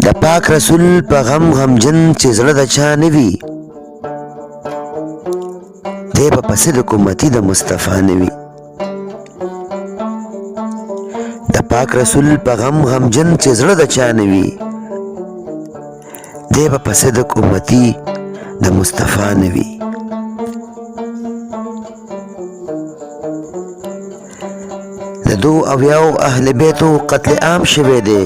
د پاک رسول په غم غمجن چې زړه د چا نه وي دی به په صدق امتي د مصطفی نه وي د پاک رسول په غم غمجن چې زړه د چا نه وي دی به په صدق امتي د مصطفی نه وي د 2 اهل بیتو قتل عام شوی دی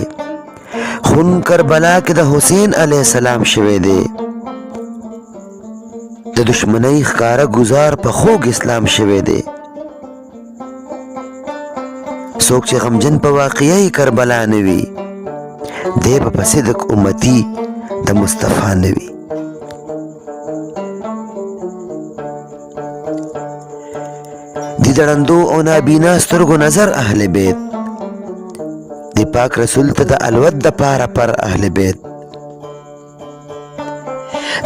خون کربلا کې د حسین علیه السلام شوی دی د دشمنۍ ښکاره گزار په خوږ اسلام شوی دی څوک چې غمجن په واقعي کربلا نه وي دی به په صدق امتي د مصطفی نه وي د دړندو او نابینا سترګو نظر اهل بیت د پاک رسول ته د الوت د پاره پر اهل بیت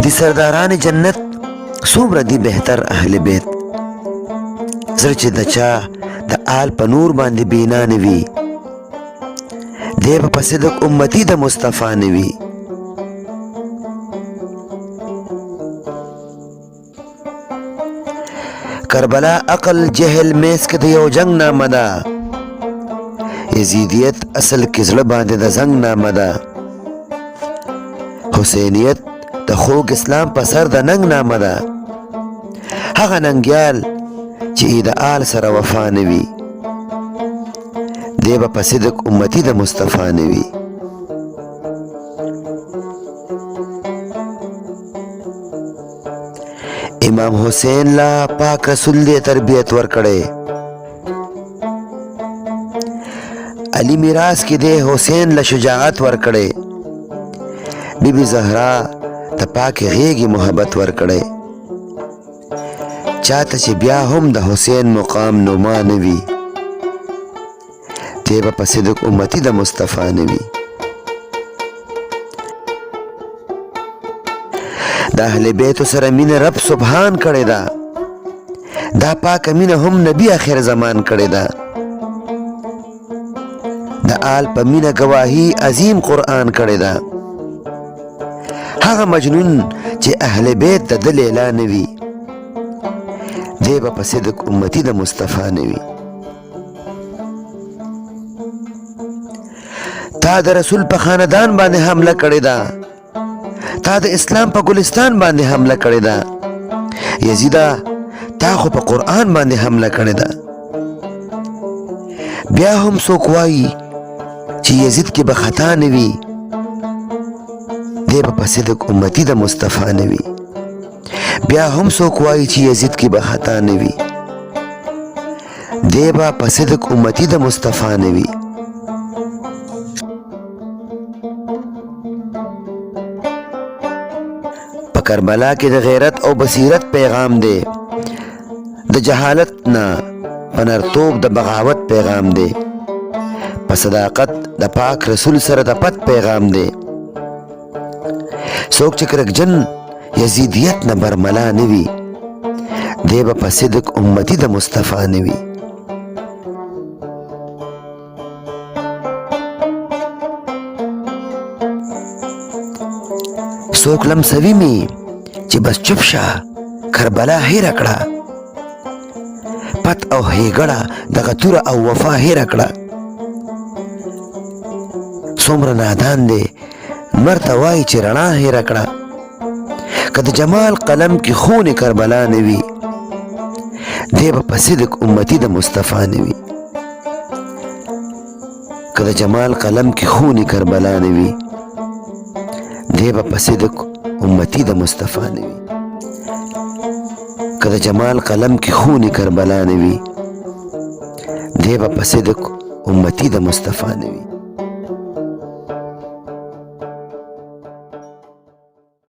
د سرداران جنت څومره دي بهتر اهل بیت زړه چې د چا د آل په نور باندې بینا نه وي دی به په صدق امتي د مصطفی نه وي کربلا عقل جهل میس کې د یو جنگ نامه ده یزیدیت اصل کې زړه باندې د زنګ نامه ده حسینیت د خوږ اسلام په سر د ننګ نامه ده هغه ننګیال چې د آل سره وفا نه وي دی به په صدق امتي د مصطفی نه وي امام حسین لا پاک رسول دې تربیت ورکړې علی میراث کې دې حسین له شجاعت ورکړې بی بی زهرا ته پاک غېږې محبت ورکړې چاته چې بیا هم د حسین مقام نما نه وي دی به په صدق امتي د مصطفی نه وي د اهل بیتو سره مینه رب سبحان کړې ده دا پاکه مینه هم نبی آخر زمان کړې ده د آل په مینه گواهی عظیم قرآن کړې ده هغه مجنون چې اهل بیت د ده لیلا نه وي دی به په صدق امتي د مصطفی نه وي تا د رسول په خاندان باندې حمله کړې ده تا د اسلام په ګلستان باندې حمله کړې ده یزیدا تا خو په قرآن باندې حمله کړې ده بیا هم څوک وایي چې یزید کې به خطا نه وي دی به په صدق امتي د مصطفی نه وي بیا هم څوک وایي چې یزید کې به خطا نه وي دی به په صدق امتي د مصطفی نه وي کربلا کې د غیرت او بصیرت پیغام دی د جهالت نه په نرتوب د بغاوت پیغام دی په صداقت د پاک رسول سره د پت پیغام دی څوک چې کرکجن یزیدیت نه برملا نه وي دی به په صدق امتي د مصطفی نه وي څوک لمسوي مې چې بس چپ شه کربلا هیره کړه پت او هیګړه دغه توره او وفا هیره کړه څومره نادان دی لمر ته وایي چې رڼا هیره کړه که د جمال قلم کې خون کربلا نه وي دی به په صدق امتي د مصطفی نه وي که د جمال قلم کې خون کربلا نه وي دی به په صدق امتي د مصطفی نه وي که د جمال قلم کې خون کربلا نه وي دی به په صدق امتي د مصطفی نه وي